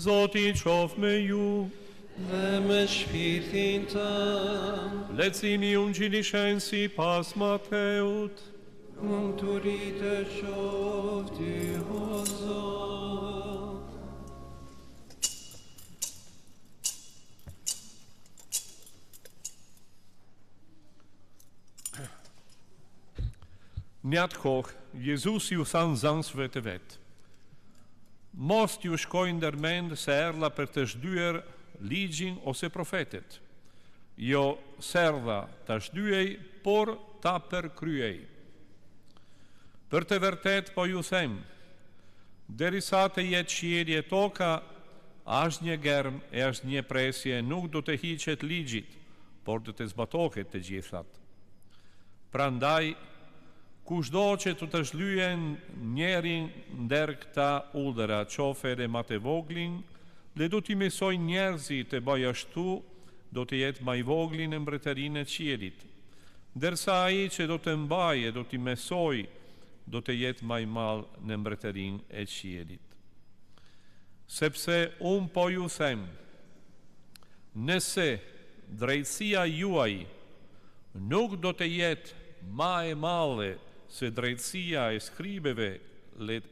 Zoti qof me ju. Dhe me shpirtin tënd. Lecimi Ungjillit si pas Mateut. Mungturite qofti o Zot. Në atë kohë, Jezusi u thanë zansëve të vetë: mos t'ju shkojnë ndërmend se erdha për të zhdyer ligjin ose profetet. Jo s'erdha ta zhdyej, por ta përkryej. Për të vërtet po ju them, derisa të jetë qielli e toka, asnjë germ e asnjë presje nuk do të hiqet ligjit, por do të zbatohet të gjithat. Prandaj, kushdo që të zhlyen njerin ndër këta ullëra, qofe edhe ma të voglin, le do t'i mësoj njerëzit të bëj ashtu, do të jetë ma i voglin në mbretërinë e qielit. Ndërsa ai që do të mbaj e do t'i mësoj, do të jetë ma i madh në mbretërinë e qielit. Sepse unë po ju them, nëse drejtësia juaj nuk do të jetë ma e madhe se drejtësia e skribeve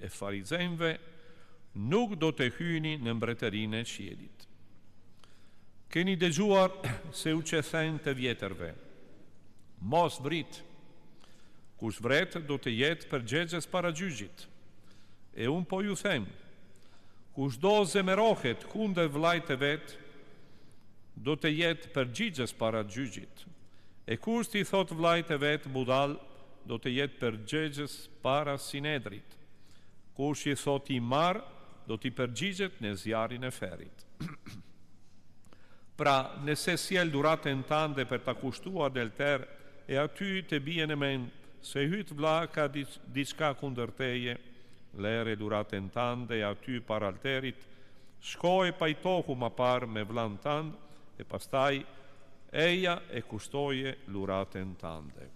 e farizejve, nuk do të hyni në mbretërinë e qielit. Keni dëgjuar se u qethen të vjetërve: mos vrit. Kush vret do të jetë përgjegjës para gjyqit. E unë po ju them, kushdo zemërohet kundër vllajt të vet, do të jetë përgjegjës para gjyqit. E kush t'i thot vllajt të vet budall, do të jetë përgjegjës para sinedrit. Kush i thot i marr, do t'i përgjigjet në zjarrin e ferrit. Pra, nëse sjell duratën tande për ta kushtuar delter, e aty të bie në mend se hyt vlla ka diçka kundër teje, lere duratën tande e aty para alterit, shkoj pajtohu ma parë me vllan tand, e pastaj eja e kushtoje duratën tande.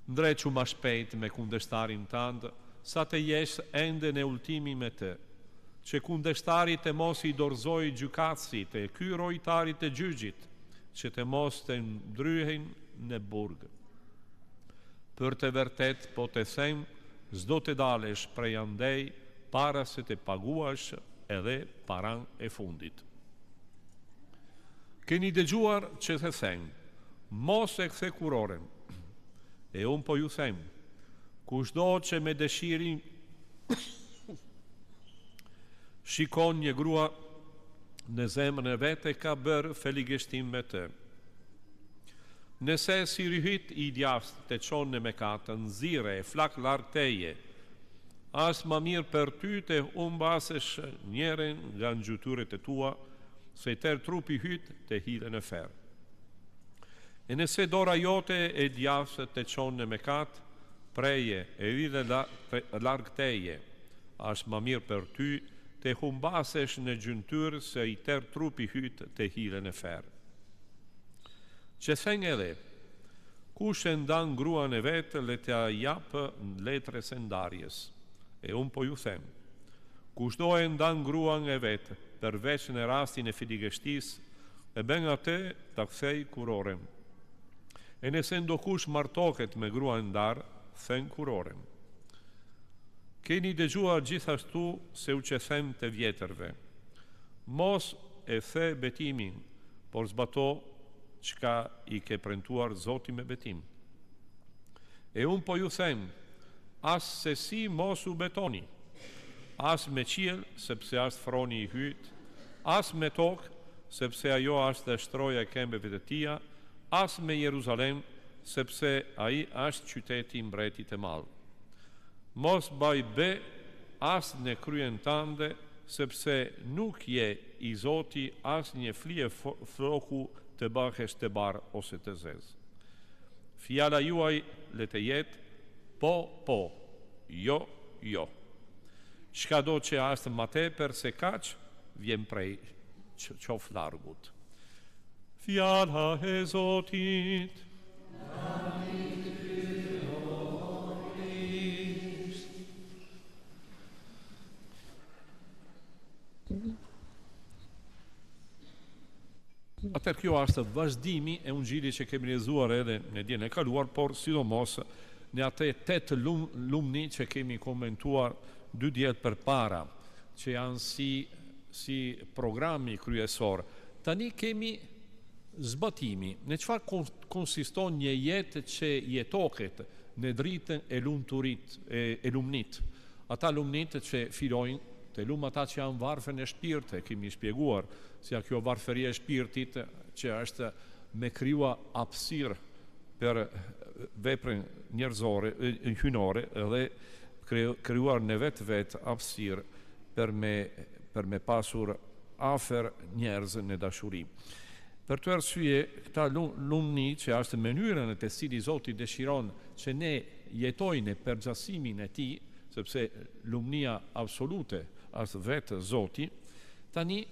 Ndrequ ma shpejt me kundërshtarin tand, sa të jesh ende në ultimi me të, që kundërshtarit të mos i dorëzoj gjykatësit e rojtarit të gjyqit, që të mos të ndryhen në burg. Për të vërtet po të them, s'do të dalesh prej andej para se të paguash edhe paran e fundit. Keni dëgjuar që të them, mos e kthe kuroren. E unë po ju them, kushdo që me dëshirin shikon një grua në zemrën e vete, ka bërë feligështim me të. Nëse si ryhit i djathtë të qonë në mekatë, nxirre e flak larg teje, as ma mirë për ty të humbasesh njërin nga ngjytyret e tua, se tër trupi hyt të hidhe në ferr. E nëse dora jote e djathtë të qonë në mekat, preje e lidhe larg teje, as ma mirë për ty të humbasesh në gjymtyr, se i tër trupi hyt të hidhe në ferr. Që thënë edhe, kush e ndan gruan e vetë, le t'ja japë në letres e ndarjes. E unë po ju them, kushdo e ndan gruan e vetë, përveç në rastin e filigështis, e bën atë ta kthej kuroren. E nëse ndokush martohet me gruan ndar, thën kuroren. Keni dëgjuar gjithashtu se u qethem të vjetërve: mos e the betimin, por zbato çka i ke premtuar Zoti me betim. E unë po ju them, as se si mos u betoni, as me qiell, sepse as froni i hyt, as me tokë, sepse ajo është shtroja e këmbëve të tia, as me Jeruzalem, sepse ai është qyteti i mbretit të madh. Mos baj be as në kryen tande, sepse nuk je i Zoti as një flije floku të bahesh të bar ose të zez. Fjala juaj le të jetë po, po, jo, jo. Çka do që është më tepër se kaq, vjen prej qof largut. Fjala e Zotit. Atëherë kjo është vazhdimi e Ungjillit që kemi lezuar edhe në ditën e kaluar, por sidomos në atë 8 lumni që kemi komentuar 2 ditë përpara, që janë si programi kryesor. Tani kemi zbatimi. Në çfarë konsiston një jetë që jetohet në dritën e lumturit, e lumnit. Ata lumnit që fillojnë të lumë ata që janë varfën e shpirtit, kemi shpjeguar si kjo varfëria e shpirtit që është me kryua hapësirë për veprën njerëzore, hynore, dhe kryuar në vetë hapësirë për me pasur afer njerëz në dashuri. Për të arsye, këta lumni që është mënyrën e të cili Zoti dëshiron që ne jetojnë në përgjithësimin e tij, sepse lumnia absolute është vetë Zoti, tani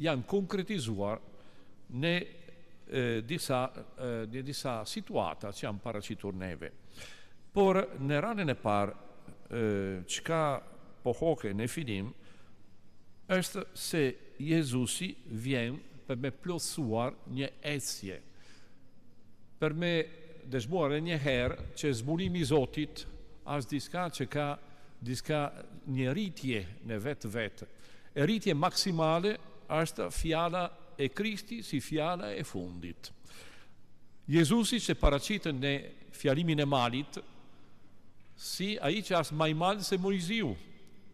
janë konkretizuar në disa situata që janë paraqitur neve. Por në ranën e parë, çka pohoke në fillim është se Jezusi vjen për me plotësuar një ecje, për me dëshmuar një herë që zbulimi i Zotit është diçka që ka një rritje në vetë. E rritje maksimale është fjala e Krishti si fjala e fundit. Jezusi që paraqitën në fjalimin e malit si ai që është më i madh se Mojziu,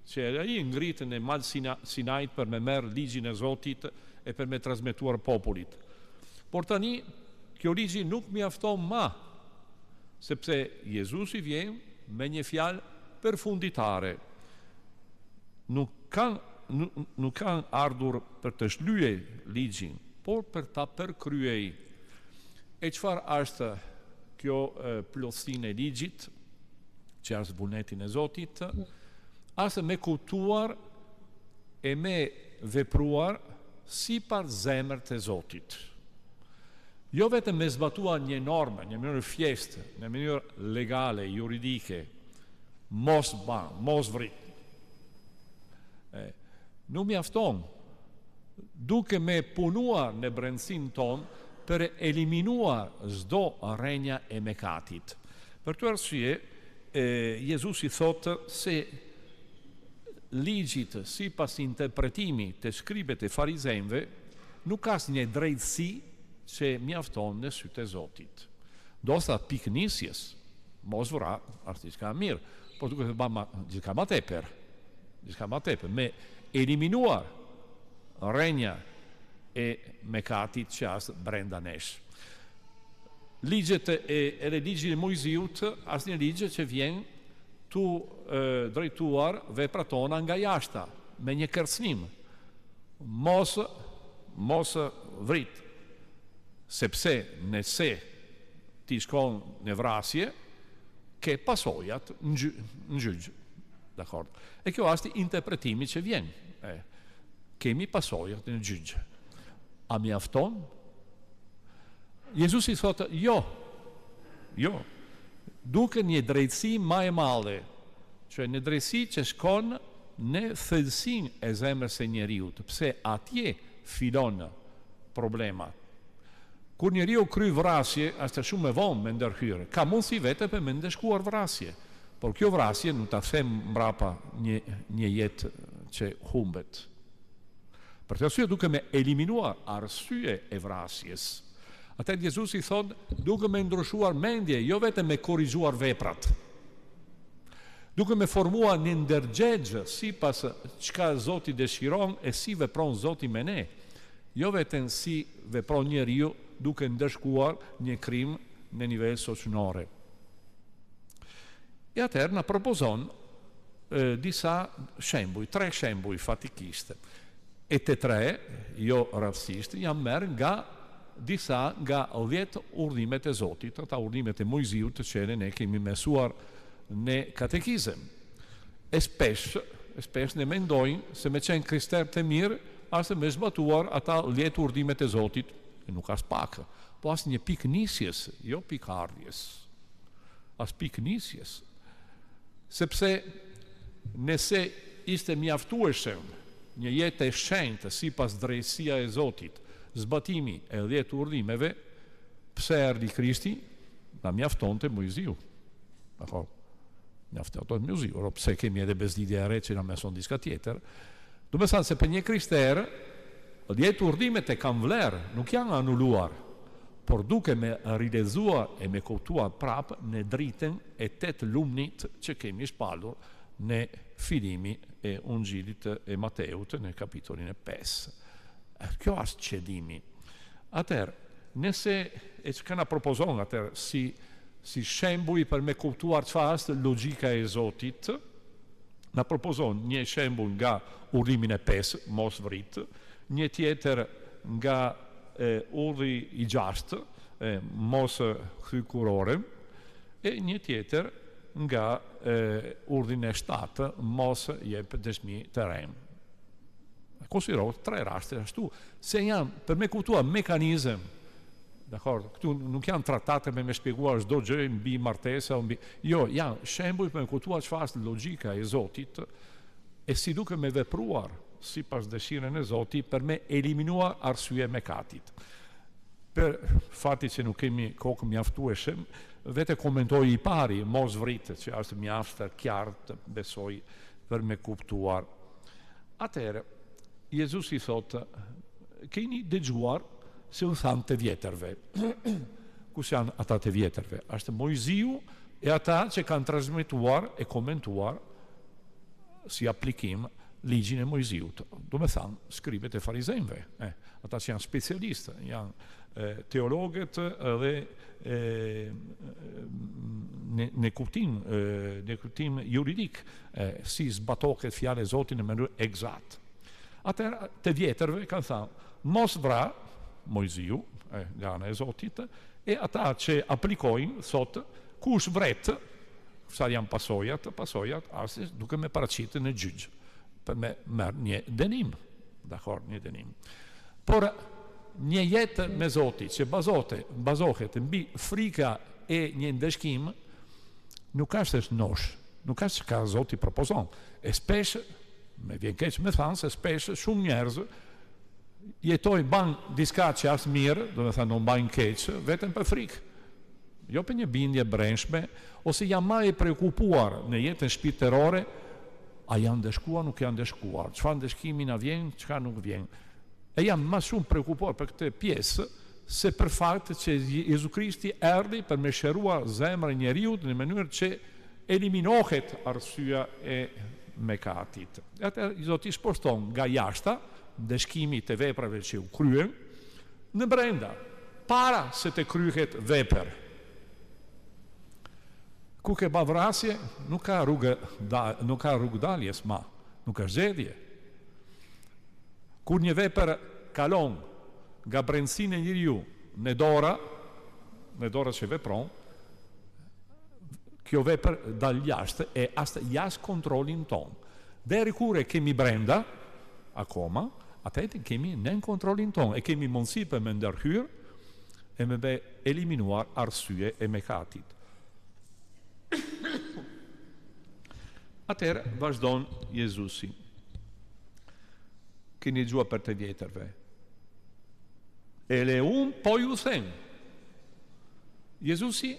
që ai ngritën në mal Sinait për me merr ligjin e Zotit e për me transmetuar popullit. Por tani kjo ligji nuk mjafton më, sepse Jezusi vjen me një fjalë përfunditare. Nuk kanë ardhur për të shlyej ligjin, por për ta përkryej. E çfarë është kjo plotësinë e ligjit, që është vullnetin e Zotit, është me kuptuar e me vepruar sipas zemrës së Zotit. Jo vetëm me zbatuar një normë, një mënyrë fjestë, në mënyrë legale, juridike, mos vrit. Nuk mjafton, duke me punuar në brendësinë tonë për eliminuar çdo rrenja e mëkatit. Për këtë arsye, Jezusi thotë se ligjit sipas interpretimit të shkribëve e farizejve nuk ka asnjë drejtësi që mjafton në sytë e Zotit. Dosta piknisjes, mos vra, është diçka mirë, por duke të bëma diçka më tepër, me eliminuar rrenja e mëkatit që është brenda nesh. Ligjet edhe ligji i Mojziut është një ligj që vjen tu drejtuar veprat tona nga jashta, me një kërcënim. Mos vrit, sepse nëse ti shkon në vrasje, ke pasojat në gjyq. Dakord. E kjo është interpretimi që vjen. Kemi pasojat në gjyq. A mjafton? Jezusi thotë, jo. Duke një drejtësi më e madhe, që një drejtësi që shkon në thellësinë e zemrës së njeriut, pse atje fillon problemat. Kur njeriu kry vrasje, është shumë e vonë me ndërhyrë. Ka mundësi vetë për me ndeshkuar vrasje, por kjo vrasje nuk ta them mbrapa një jetë që humbet. Për të arsye duke me eliminuar arsye e vrasjes. Atëherë Jezusi thotë, duke me ndryshuar mendje, jo vetëm me korrigjuar veprat. Duke me formuar një ndërgjegje sipas çka Zoti dëshiron e si vepron Zoti me ne. Jo vetëm si vepron njeriu duke ndëshkuar një krim në nivel shoqëror. E atëherë na propozon disa shembuj, 3 shembuj fatikisht. E të 3, jo rastësisht, janë merr nga 10 urdhimet e Zotit, ata urdhimet e Mojziut që ne kemi mësuar në katekizëm. E shpesh ne mendojnë se me qenë krishterë të mirë, është me zbatuar ata 10 urdhimet e Zotit, e nuk as pak, po as një pikë nisjes, jo pikë ardhjes. As pikë nisjes. Sepse nëse ishte mjaftueshëm një jetë e shenjtë sipas drejtësia e Zotit, zbatimi e 10 urdhimeve, pse erdhi Krishti, na mjaftonte Mojziu. Dakor? Mjaftonte Mojziu, pse kemi edhe bezdidje e re që na mëson diçka tjetër. Do të thënë se për një krishter, 10 urdhimet e kanë vlerë, nuk janë anuluar, por duke me rilezuar e me kuptuar prapë në dritën e 8 lumnit që kemi shpallur në fillimi e Unxhilit e Mateut në kapitullin e 5. Kjo është qëllimi. Atëherë, nëse e që këna propozon atëherë si shembull për me kuptuar çfarë është logjika e Zotit, na propozon një shembull nga urdhimi e 5, mos vrit, një tjetër nga urdhi i 6, mos kthy kurore, e një tjetër nga urdhin e 7, mos jep dëshmi të rem. Konsiderohet 3 raste ashtu, se janë për me kuptuar mekanizëm. Dakor, këtu nuk janë tratate me shpjeguar çdo gjë mbi martesa, jo, janë shembuj për me kuptuar çfarë është logjika e Zotit e si duke me vepruar sipas dëshirën e Zotit për me eliminuar arsye mëkatit. Për fati që nuk kemi kokë mjaftueshme, vete komentoj i pari, mos vritë, që është mjaft qartë, besoj, për me kuptuar. Atëherë, Jezusi thotë, keni dëgjuar se u thanë të vjetërve. Kush janë ata të vjetërve? Është Mojziu e ata që kanë transmetuar e komentuar si aplikim ligjin e Mojziut. Do me thanë, skribet e farizejve. Ata që janë specialistë, janë teologët dhe në kuptim juridik, si zbatohet fjala e Zotit në mënyrë eksaktë. Atëherë të vjetërve kanë thënë, mos vra, Mojziu, nga ana e Zotit, e ata që aplikojnë, thotë, kush vret, sa janë pasojat, asë duke me paraqitë në gjyq, për me merë një dënim. Dakor, një dënim. Por një jetë me Zotit që bazohet mbi frika e një ndeshkim, nuk është nosh, nuk është që ka Zoti propozon. E shpesh, me vjen keq me thanë, se shpesh shumë njerëz jetojnë banë diska që është mirë, do me thënë nuk banë keq, vetëm për frikë. Jo për një bindje brendshme, ose janë më e prekupuar në jetën shpirtërore, a janë ndeshkuar, nuk janë ndeshkuar, çfarë ndeshkimi na vjen, çka nuk vjen. E jam më shumë prekupuar për këtë pjesë se për faktin që Jezu Krishti erdhi për me shëruar zemrën e njeriut në mënyrë që eliminohet arsyeja e mëkatit. Atë Zoti shposton nga jashta ndeshkimi të veprave që u kryen në brenda, para se të kryhet vepër. Ku ke ba vrasje, nuk ka rrugë daljes ma, nuk ka zgjedhje. Kur një vepër kalon nga brendësinë e njeriu në dora që vepron, kjo vepër dal jashtë e asë jashtë kontrolin ton. Deri kur e kemi brenda, akoma, atëherë kemi nën kontrolin ton, e kemi mundësi për me ndërhyr e me eliminuar arsye e mëkatit. Atëherë vazhdon Jezusi. Keni dëgjuar për të vjetërve. Ele unë po ju them. Jezusi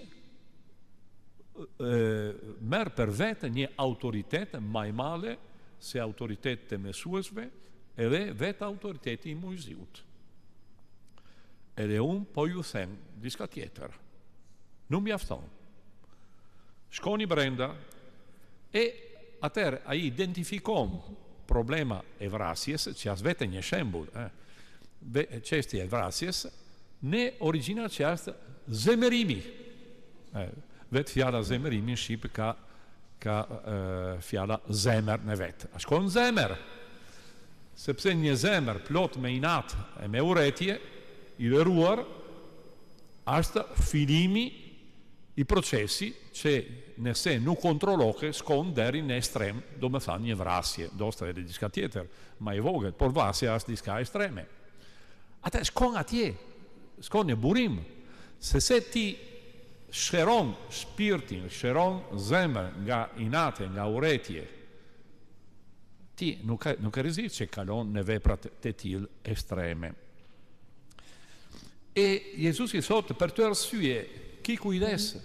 merr për vetë një autoritet më i madh se autoritetet e mësuesve edhe vetë autoriteti i Mojziut. Ele unë po ju them diçka tjetër. Nuk mjafton. Shkoni brenda e atëherë ai identifikon problema e vrasjes, që as vetë një shembull, çështja e vrasjes, në origjina që është zemërimi. Vetë fjala zemërimi në shqip ka fjala zemër në vetë. A shkon zemër, sepse një zemër plot me inat e me urrëtie i lëruar është fillimi i procesi që nëse nuk kontrollohet shkon deri në ekstrem, do me thënë një vrasje, do të edhe diçka tjetër, ma i vogël, por vrasja është diçka ekstreme. Atë shkon atje, shkon në burim, se ti shëron shpirtin, shëron zemër nga inate, nga urrëtie, ti nuk e rrezik që kalon në veprat të tillë ekstreme. E Jezusi thotë për të arsye, ki kujdes,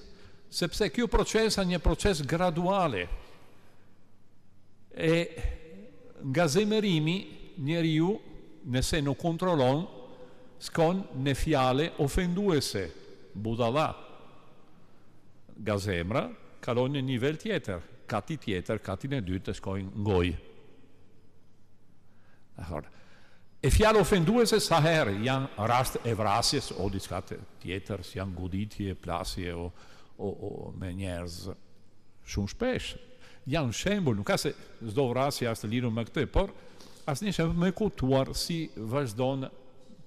sepse kjo proces është një proces graduale. E nga zemërimi njeriu, nëse nuk kontrollon, shkon në fjale ofenduese, budalla. Nga zemra, kalon në nivel tjetër, katin e dytë të shkojnë ngojë. E fjallë ofenduese sa herë janë rast e vrasjes o diçka tjetër, si janë goditje, plasje o me njerëz shumë shpesh. Janë shembull, nuk ka se çdo vrasje është lidhur me këtë, por asnjë shembull me kuptuar si vazhdon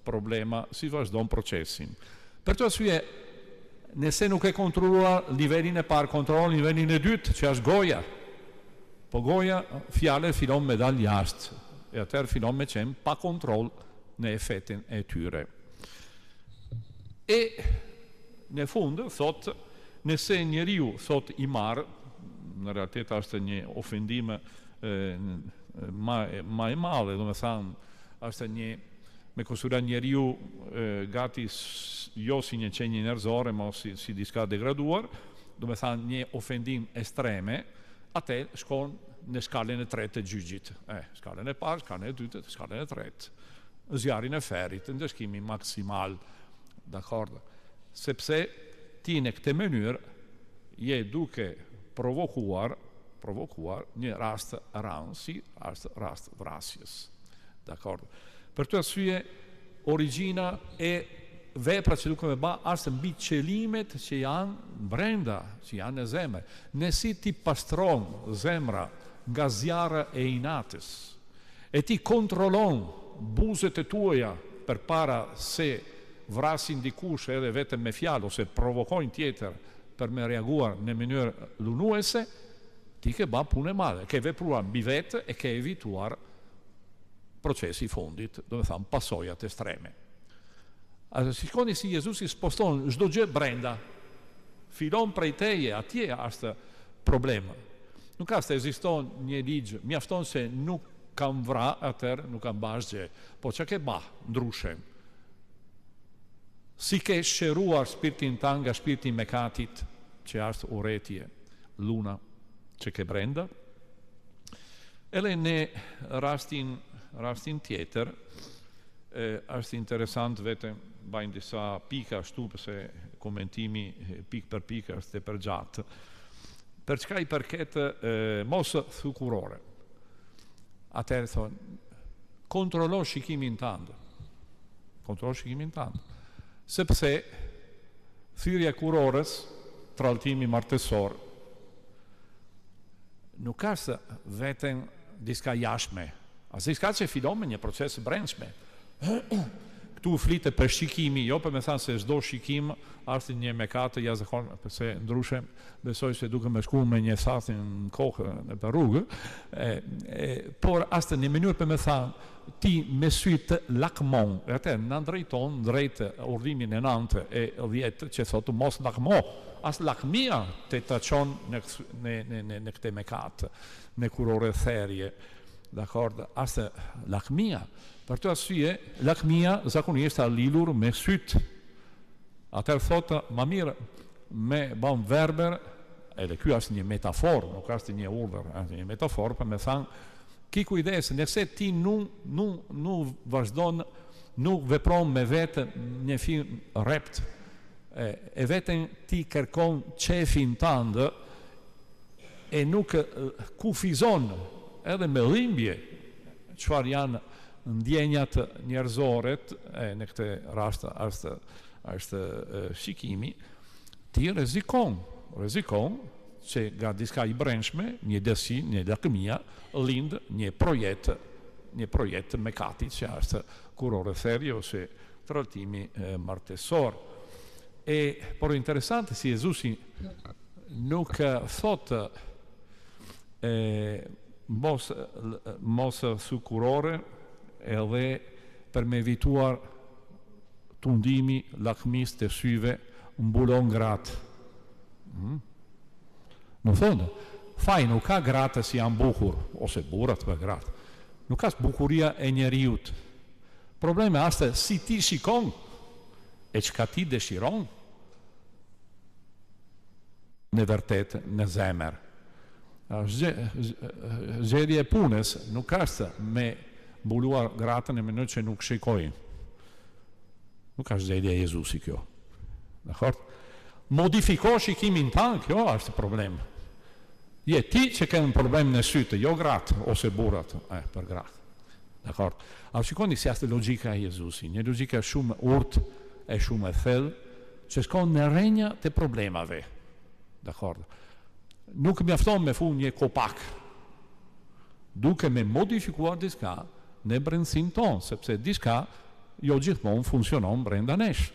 problema, si vazhdon procesin. Për të arsye, nëse nuk e kontrolluar nivelin e parë, kontrollon nivelin e dytë, që është goja. Po goja, fjalë fillon me dal jashtë. E atëherë fillon me qenë pa kontroll në efektin e tyre. E në fund, thot, nëse njeriu thot i marë, në realitet është një ofendim ma e madhe, do me thanë, është një, me konsidera njeriu gati jo si një qenje njerëzore, ma si diçka degraduar, do me thanë një ofendim ekstreme, atë shkon në shkallën e tretë të gjyqit. Shkallën e parë, shkallën e dytë, shkallën e tretë. Zjarin e ferit, ndëshkimi maksimal, dakord? Sepse ti në këtë mënyrë je duke provokuar një rast rënd, si rast vrasjes. Dakord? Për të arsye, origjina e vepra që duke me ba është mbi qëlimet që janë brenda, që janë në zemër. Nësi ti pastron zemra nga zjarra e inatës, e ti kontrollon buzët e tuaja për para se vrasin dikush edhe vetëm me fjalë ose provokojnë tjetër për me reaguar në mënyrë lunuese, ti ke ba punë e madhe, ke vepruar mbi vetë e ke evituar procesi i fundit, do me thamë pasojat ekstreme. Shikoni si Jezusi sposton çdo gjë brenda, filon prej teje, atje është problemi. Nuk ka se ekziston një ligj, mjafton se nuk kam vra, atër nuk kam bash gjë, po që ke ba, ndryshe. Si ke shëruar shpirtin ta nga shpirti mekatit, që është uretje, luna, që ke brenda. Edhe në rastin tjetër, është interesant vetëm, bajnë disa pika ashtu, përse komentimi pik për pik është e përgjatë. Për çka i përket mos thukurore. Atëherë thonë, kontrollo shikimin tënd. Kontrollo shikimin tënd. Sepse thyrja kurorës, tralltimi martesor, nuk është vetëm diçka jashtme, as diçka që fillon me një proces brendshme. Këtu flitet për shikimi, jo për me thënë se çdo shikim është një mëkat jashtëzakonshëm, përse ndryshe besoj se duke me shku me një thasi në kokë në për rrugë, por është një mënyrë për me thënë ti me sy të lakmon, e atë në drejton drejt urdhimin e 9 e 10 që thotë mos lakmo, as lakmia të të qonë në këte mëkat, në kurore therje, dakord, asë lakmia. Për të arsye, lakmia zakonisht është lidhur me sytë. Atëherë thotë, ma mirë me ban verber, edhe kjo është një metafor, nuk është një urdhër, është një metafor, për me thanë, ki kujdes, nëse ti nuk vazhdon, nuk vepron me vetë një film rept, e vetën ti kërkon qefin tëndë, e nuk kufizon edhe me dhimbje, çfarë janë ndjenjat njerëzoret, në këtë rast është shikimi, ti rrezikon që nga diçka i brendshme, një dësi, një lakmia, lind një projekt mëkati që është kurore therje ose tralltimi martesor. Por interesante si Jezusi nuk thotë mos sukurore edhe për me evituar tundimi lakmis të syve mbulon gratë. Në thonë, faj nuk ka gratë si janë bukur, ose burat për gratë. Nuk ka bukuria e njeriut. Probleme është si ti shikon, e çka ti dëshiron në vërtet në zemër. Zgjedhja e punës nuk është me mbuluar gratën e mënyrë që nuk shikojnë. Nuk është zgjedhja e Jezusi kjo. Dakor? Modifiko shikimin tanë, kjo është problem. Je ti që ke një problem në sytë, jo gratë ose burrat, për gratë. Dakor? A shikoni si është logjika e Jezusi, një logjika shumë urtë e shumë e thellë, që shkon në rrenja të problemave. Dakor? Nuk mjafton me fu një kopak, duke me modifikuar diçka në brendësinë tonë, sepse diçka jo gjithmonë funksionon brenda nesh,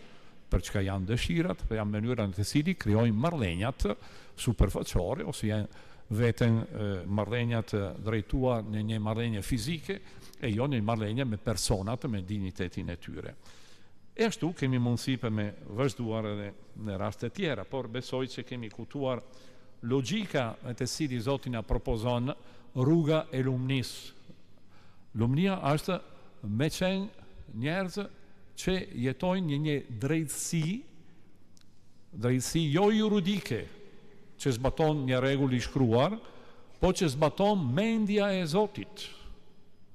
për çka janë dëshirat, për janë mënyra në të cilit krijojnë marrëdhëniet superfaqore ose janë vetën marrëdhëniet drejtuar në një marrëdhënie fizike e jo në një marrëdhënie me personat me dignitetin e tyre. E ashtu kemi mundësi për me vazhduar edhe në raste tjera, por besoj që kemi kuptuar logjika me të cilin Zoti na propozon rruga e lumnisë. Lumnia është me qenë njerëz që jetojnë një drejtësi jo juridike, që zbaton një rregull i shkruar, po që zbaton mendja e Zotit.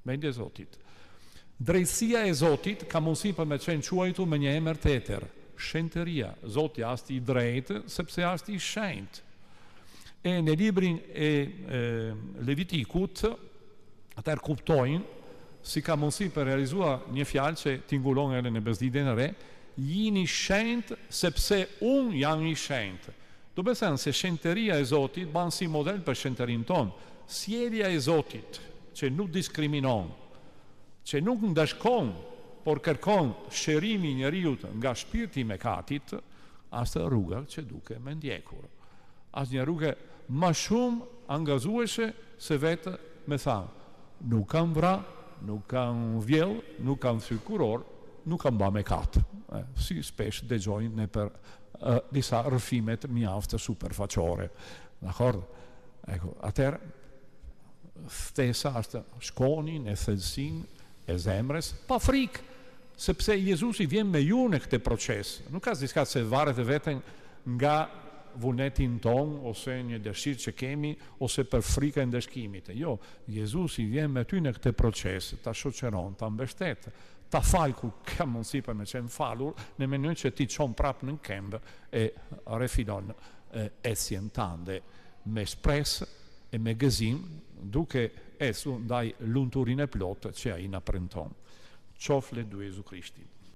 Mendja e Zotit. Drejtësia e Zotit ka mundësi për me qenë quajtur me një emër tjetër, shenjtëria. Zoti është i drejtë sepse është i shenjtë. E në librin e Levitikut, atëherë kuptojnë si ka mundësi për realizuar një fjalë që tingulon edhe në bezdidjen e re, jini shenjtë sepse unë jam i shenjtë. Do të thënë se shenjtëria e Zotit ban si model për shenjtërinë tonë. Sjellja e Zotit që nuk diskriminon, që nuk ndashkon, por kërkon shërimi i njeriut nga shpirti i mëkatit, është rruga që duke me ndjekur. Është një rrugë më shumë angazuese se vetë me thamë, nuk kam vra, nuk kam vjell, nuk kam thyr kuror, nuk kam ba mëkat. Si spesh dëgjojnë në për disa rrëfimet mjaft superfaqore. Dakor? Ecco, atëherë stessa është shkoni në thellësinë e zemrës, pa frikë, sepse Jezusi vjen me ju në këtë proces. Nuk ka diçka se varet vetën nga vullnetin ton, ose një dëshirë që kemi, ose për frika e ndeshkimit. Jo, Jezusi vjen me ty në këtë proces, ta shoqëron, ta mbështet, ta fal ku ka mundësi për me qenë falur, në mënyrë që ti çon prapë në këmbë e refilon esjen tande me shpresë e me gëzim, duke esu ndaj lumturinë e plotë që ai na premton. Qofle du Jezu Krishtit.